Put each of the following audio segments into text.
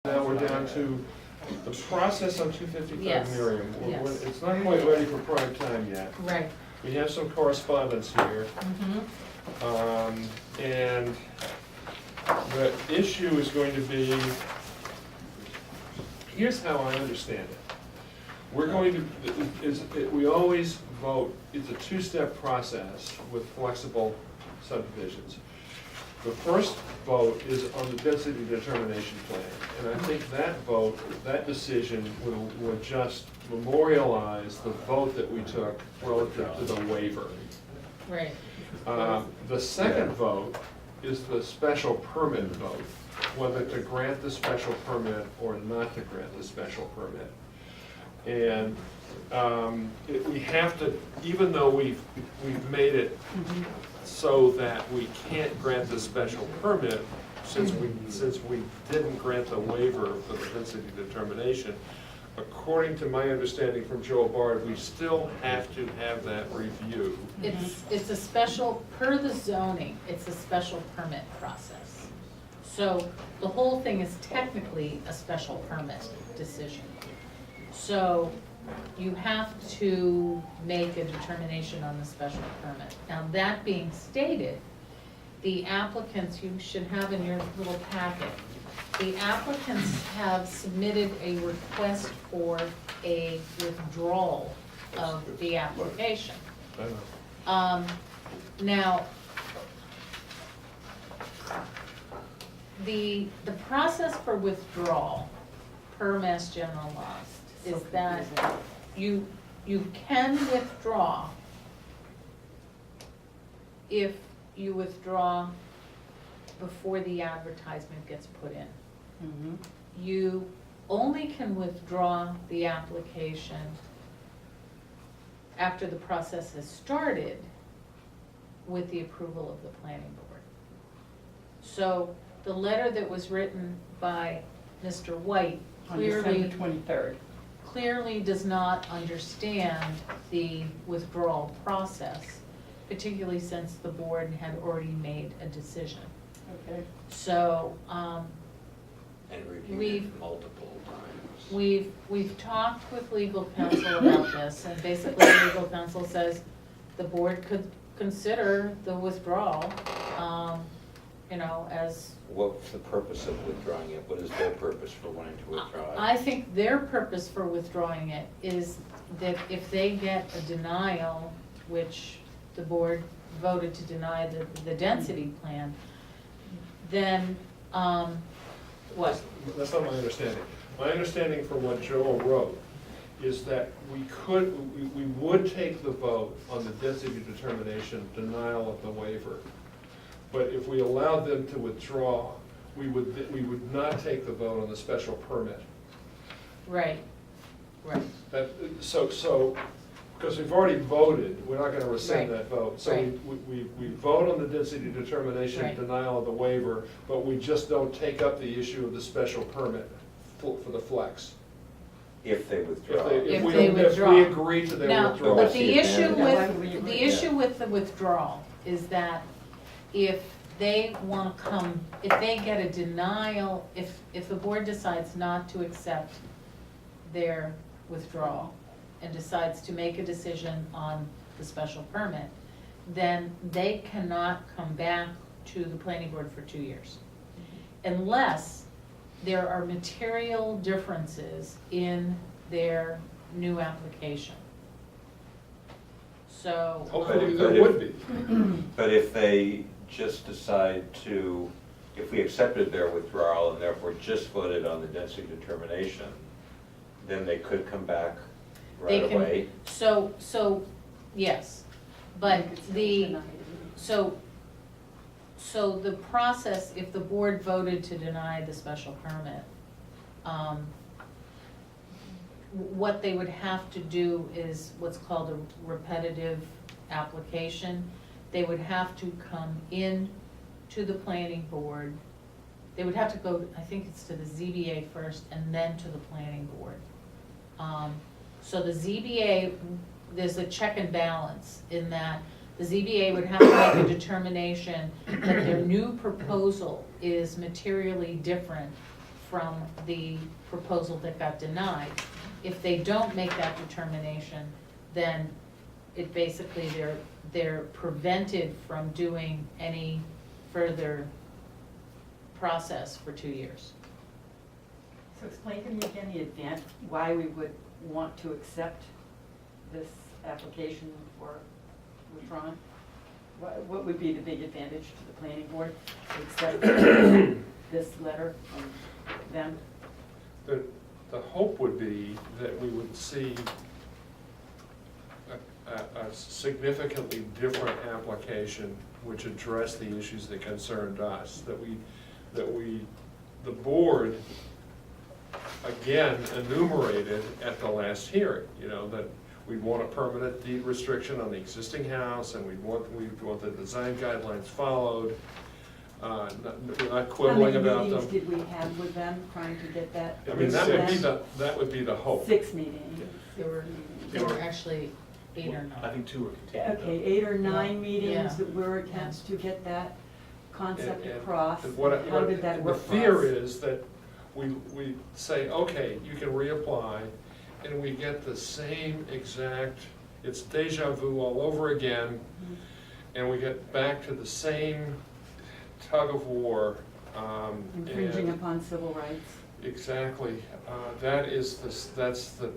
Now we're down to the process on 255 Yes. Merriam. Yes. It's not quite ready for prime time yet. Right. We have some correspondence here. Mm-hmm. And the issue is going to be, here's how I understand it. We're going to, we always vote, it's a two-step process with flexible subdivisions. The first vote is on the density determination plan, and I think that vote, that decision would just memorialize the vote that we took relative to the waiver. Right. The second vote is the special permit vote, whether to grant the special permit or not to grant the special permit. And we have to, even though we've made it so that we can't grant the special permit, since we didn't grant the waiver for the density determination, according to my understanding from Joe Bard, we still have to have that review. It's a special, per the zoning, it's a special permit process. So the whole thing is technically a special permit decision. So you have to make a determination on the special permit. Now, that being stated, the applicants, you should have in your little packet, the applicants have submitted a request for a withdrawal of the application. Now, the process for withdrawal per Mass General laws is that you can withdraw if you withdraw before the advertisement gets put in. You only can withdraw the application after the process has started with the approval of the planning board. So the letter that was written by Mr. White On December 23rd. clearly does not understand the withdrawal process, particularly since the board had already made a decision. Okay. So, And reviewed it multiple times. we've talked with legal counsel about this, and basically legal counsel says the board could consider the withdrawal, as. What's the purpose of withdrawing it? What is their purpose for wanting to withdraw it? I think their purpose for withdrawing it is that if they get a denial, which the board voted to deny the density plan, then, what? That's not my understanding. My understanding from what Joel wrote is that we would take the vote on the density determination, denial of the waiver. But if we allowed them to withdraw, we would not take the vote on the special permit. Right, right. So, because we've already voted, we're not gonna rescind Right. that vote. So Right. we vote on the density determination, Right. denial of the waiver, but we just don't take up the issue of the special permit for the flex. If they withdraw. If they withdraw. If we agree to their Now, withdrawal. but the issue Yeah. the issue with the withdrawal is that if they want to come, if they get a denial, if the board decides not to accept their withdrawal and decides to make a decision on the special permit, then they cannot come back to the planning board for 2 years. Unless there are material differences in their new application. So. Hopefully there would be. But if they just decide to, if we accepted their withdrawal and therefore just voted on the density determination, then they could come back They right can- away? So, yes, but so the process, if the board voted to deny the special permit, what they would have to do is what's called a repetitive application. They would have to come in to the planning board. They would have to go, I think it's to the ZBA first and then to the planning board. So the ZBA, there's a check and balance in that the ZBA would have to make a determination that their new proposal is materially different from the proposal that got denied. If they don't make that determination, then it basically, they're prevented from doing any further process for 2 years. So explain to me again the advantage, why we would want to accept this application for withdrawn? What would be the big advantage to the planning board to accept this letter from them? The hope would be that we would see a significantly different application which addressed the issues that concerned us, that the board, again, enumerated at the last hearing, that we want a permanent deed restriction on the existing house, and we want the design guidelines followed, we're not quibbling about How many them. meetings did we have with them trying to get that? I mean, that would be the hope. 6 meetings. There were actually 8 or 9. I think 2 were continued. Okay, 8 or 9 Yeah. meetings that were attempts to get that concept And across. what- How did that work The for fear us? is that we say, okay, you can reapply, and we get the same exact, it's deja vu all over again, Mhm. and we get back to the same tug of war. Infringing and- upon civil rights. Exactly, that's the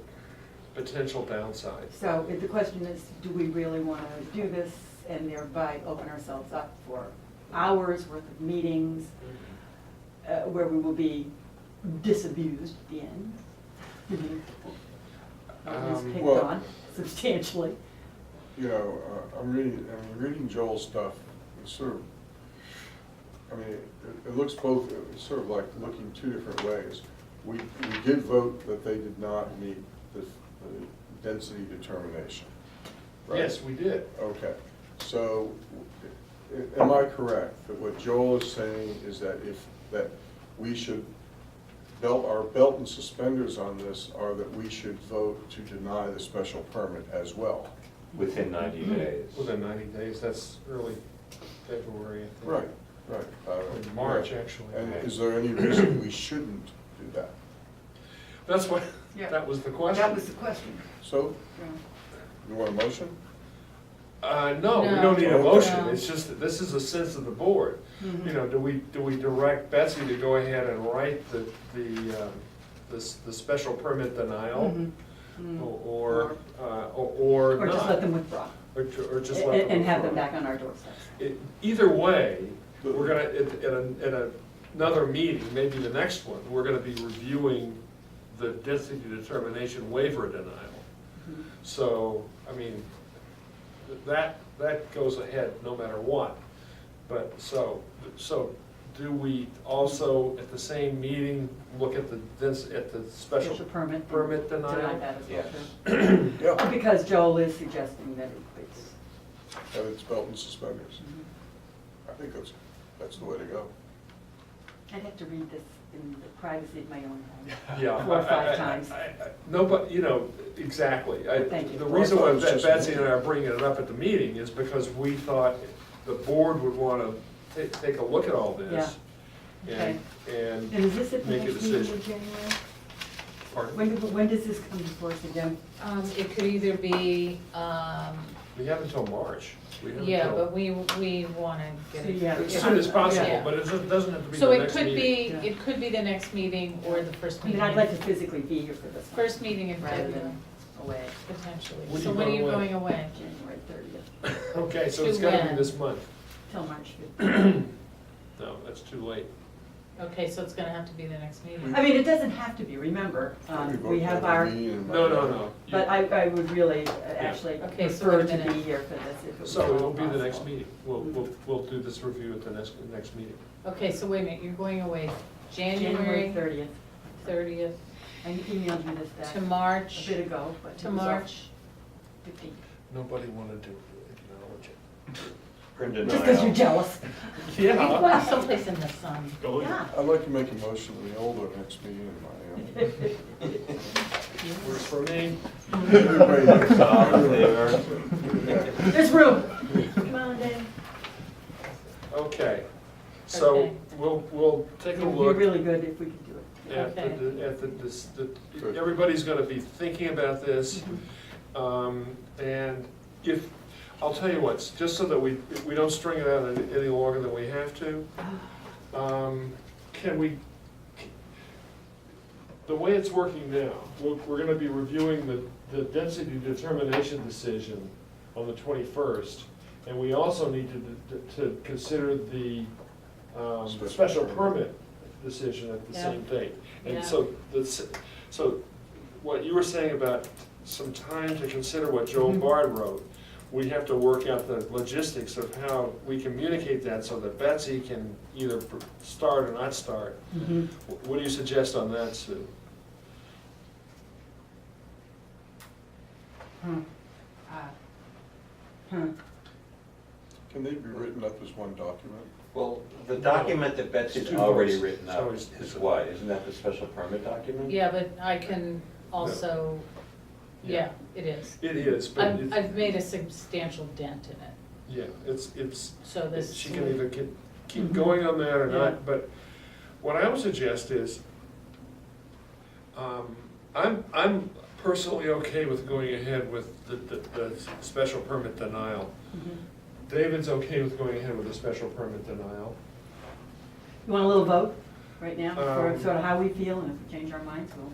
potential downside. So the question is, do we really want to do this and thereby open ourselves up for hours worth of meetings where we will be disabused at the end? At least picked Well- on substantially. I'm reading Joel's stuff, it's sort of, it looks both, it's sort of like looking 2 different ways. We did vote that they did not meet the density determination, right? Yes, we did. Okay, so am I correct that what Joel is saying is that that we should, our belt and suspenders on this are that we should vote to deny the special permit as well? Within 90 days. Within 90 days, that's early February, I think. Right, right. In March, actually. And is there any reason we shouldn't do that? That's what, Yeah. that was the question. That was the question. So, you want a motion? No, we No. don't need a No. motion, No. it's just, that this is a sense of the board. Mhm. Do we direct Betsy to go ahead and write the special permit denial? Mhm. Mhm. Or Or not? just let them withdraw. Or just let them. And have them withdraw. back on our doorsteps. Either way, we're gonna, at another meeting, maybe the next one, we're gonna be reviewing the density determination waiver denial. Mhm. So, that goes ahead no matter what. But, so do we also, at the same meeting, look at the special Special permit. permit Deny denial? that as well, Yes. too. Yeah. Because Joel is suggesting that it's. And it's belt and suspenders. I think that's the way to go. I'd have to read this in the privacy of my own home. Yeah. 4 or 5 times. No, but, exactly. Thank you. The reason why Well, I thought it was just- Betsy and I are bringing it up at the meeting is because we thought the board would want to take a look at all this. Okay. And And is this at the make a next meeting decision. in January? Pardon? When does this come before us again? It could either be, We have until March. We have yeah, until- but we wanna get So, it. yeah. As soon as possible, Yeah. but it doesn't have to be So the it next could meeting. be, it could be the next meeting or the first I mean, meeting. I'd like to physically be here for this one. First meeting in Rather February, than away, potentially. When So you when are you going away? going away? January 30th, Okay, so it's To gotta be when? this month. till March 15th. No, that's too late. Okay, so it's gonna have to be the next meeting. I mean, it doesn't have to be, remember, we have our, No. but I would really actually Okay, so prefer wait a to be minute. here for this if it was So at all it'll be the next possible. meeting. We'll do this review at the next meeting. Okay, so wait a minute, you're going away January January 30th. 30th I emailed you this back to a March, bit ago, but. to it was off March. 15th. Nobody wanted to acknowledge it. Brenda, Just because you're jealous. We going someplace in the sun. Yeah. I'd like to make a motion to hold our next meeting in Miami. Works for me. Everybody- All in favor? There's room. Come on, Dave. Okay, so Okay. we'll take It a would look. be really good if we could do it. everybody's gonna be thinking about this. And if, I'll tell you what, just so that we don't string it out any longer than we have to, can we, the way it's working now, we're gonna be reviewing the density determination decision on the 21st, and we also need to consider the special permit decision at the same date. And Yeah. so what you were saying about some time to consider what Joel Bard wrote, we have to work out the logistics of how we communicate that so that Betsy can either start or not start. Mhm. What do you suggest on that, Sue? Can they be written up as one document? Well, the document that Betsy's Two already votes. written up It's always- is what? Isn't that the special permit document? Yeah, but I can also, Yeah. yeah, it is. It is, but I've made a substantial dent in it, yeah, it's, so this. she can either keep Mhm. going on that or Yeah. not, but what I would suggest is, I'm personally okay with going ahead with the special permit denial. Mhm. David's okay with going ahead with the special permit denial. You want a little vote right now for Um, sort of how we feel, and if we change our minds, we'll.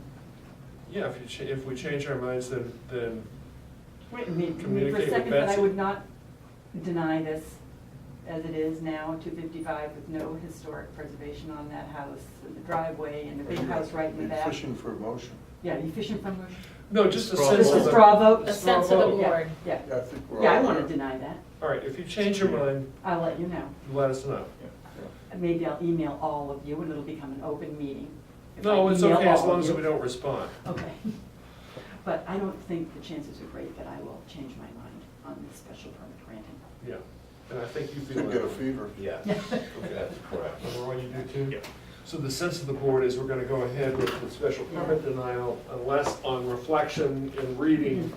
Yeah, if we change our minds, then, Wait, me for a Communicate with second, but I Betsy. would not deny this as it is now, 255 with no historic preservation on that house, and the driveway, and the big house right in the Are you back. fishing for motion? Yeah, you fishing from motion? no, just a Straw sense Just of a the. straw vote? A sense of the vote. Yeah, board. yeah. Yeah, I think we're all. Yeah, I want to there. deny that. All right, if you change your mind, I'll let you know. let us know. Maybe I'll email all of you, and it'll become an open meeting. if I No, it's email okay as all of long as you. we don't respond. Okay. But I don't think the chances are great that I will change my mind on the special permit granting. Yeah, and I think you feel Could that. get a fever. Yes, Yeah. that's correct. Number one, you do too? So the sense of the board is we're gonna go ahead with the special permit denial unless on reflection and reading,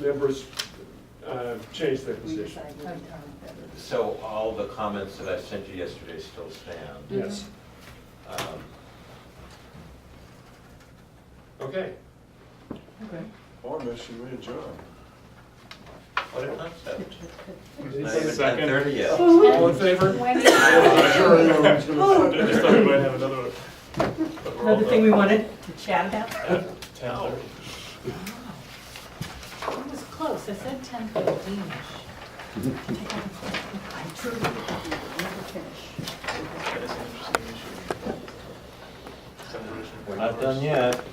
members change their We position. decide what we are better. So all the comments that I sent you yesterday still stand? Yes, Um, okay. Okay. Oh, I miss you made John. What a concept. It's not Anybody even second? 10:30 yet. All in favor? Wendy? I just thought we might have another one. Another thing we wanted to chat about? 10:30. It was close, I said 10:15-ish. I truly will never finish. That is an interesting issue. Demolition. We're not done yet.